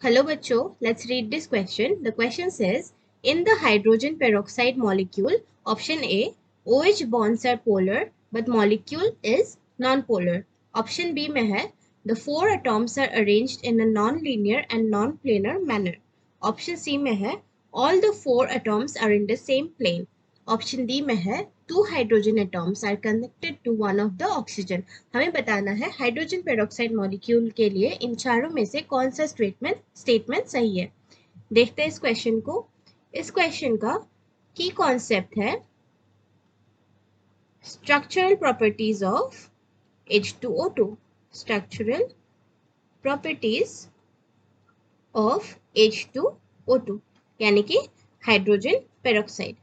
Hello bachcho, let's read this question. The question says, in the hydrogen peroxide molecule, option A, OH bonds are polar but molecule is non-polar. Option B में है, the four atoms are arranged in a non-linear and non-planar manner. Option C में है, all the four atoms are in the same plane. Option D में है two hydrogen atoms are connected to one of the oxygen. हमें बताना है hydrogen peroxide molecule के लिए इन चारों में से कौन सा स्टेटमेंट सही है. देखते हैं इस क्वेश्चन को. इस क्वेश्चन का की कॉन्सेप्ट है structural properties of H2O2. Structural properties of H2O2 यानी कि हाइड्रोजन पेरोक्साइड.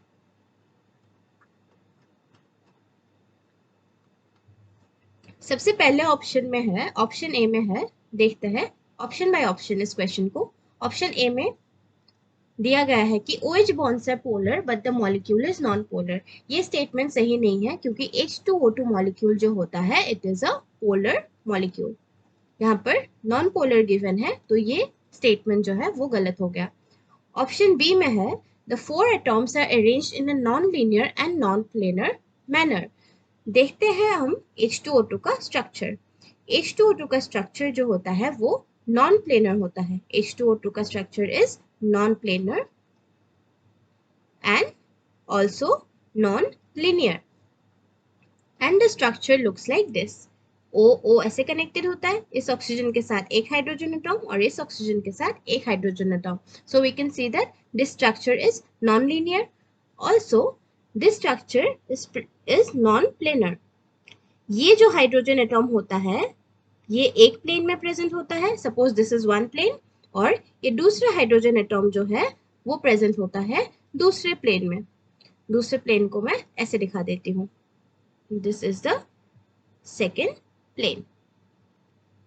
सबसे पहले ऑप्शन में है, ऑप्शन ए में है, देखते हैं ऑप्शन बाय ऑप्शन इस क्वेश्चन को. ऑप्शन ए में दिया गया है कि OH bonds are polar but the molecule is non-polar. ये स्टेटमेंट सही नहीं है क्योंकि H2O2 मॉलिक्यूल जो होता है it is a polar molecule. यहाँ पर नॉन पोलर गिवन है तो ये स्टेटमेंट जो है वो गलत हो गया. ऑप्शन बी में है the four atoms are arranged in a non linear and non planar manner. देखते हैं हम H2O2 का स्ट्रक्चर. H2O2 का स्ट्रक्चर जो होता है वो नॉन प्लेनर होता है. H2O2 का structure is non planar and also non linear and the structure looks like this. O ऐसे कनेक्टेड होता है इस ऑक्सीजन के साथ एक हाइड्रोजन एटॉम और इस ऑक्सीजन के साथ एक hydrogen atom. So we can see that this structure is non linear. Also this structure is non planar. ये जो हाइड्रोजन एटॉम होता है ये एक प्लेन में प्रेजेंट होता है. Suppose this is one plane और ये दूसरा हाइड्रोजन एटॉम जो है वो प्रेजेंट होता है दूसरे प्लेन में. दूसरे प्लेन को मैं ऐसे दिखा देती हूँ. This is the second plane.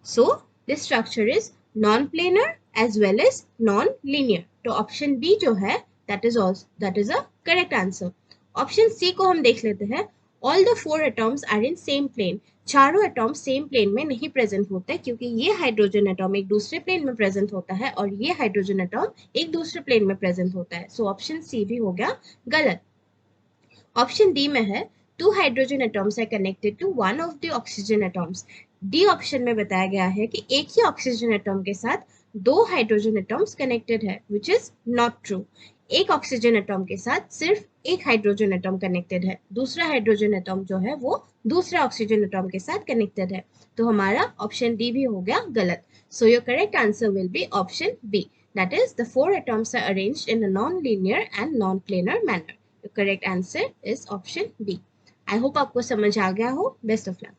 So this structure is non-planar as well as non-linear. तो option B जो है that is a correct answer. Option C को हम देख लेते हैं. All the four atoms are in same plane. चारों atom same plane में नहीं प्रेजेंट होते क्योंकि ये हाइड्रोजन एटॉम एक दूसरे प्लेन में प्रेजेंट होता है और ये हाइड्रोजन एटॉम एक दूसरे प्लेन में प्रेजेंट होता है. सो ऑप्शन सी भी हो गया गलत. ऑप्शन डी में है two hydrogen atoms are connected to one of the oxygen atoms. D option में बताया गया है कि एक ही ऑक्सीजन एटॉम के साथ दो हाइड्रोजन एटॉम्स कनेक्टेड है विच इज नॉट ट्रू. एक ऑक्सीजन एटॉम के साथ सिर्फ एक हाइड्रोजन एटॉम कनेक्टेड है. दूसरा हाइड्रोजन एटॉम जो है वो दूसरा ऑक्सीजन एटॉम के साथ कनेक्टेड है. तो हमारा ऑप्शन डी भी हो गया गलत. So your correct answer will be option B. That is the four atoms are arranged in a non linear and non planar manner. The correct answer is option B. I hope आपको समझ आ गया हो. Best of luck.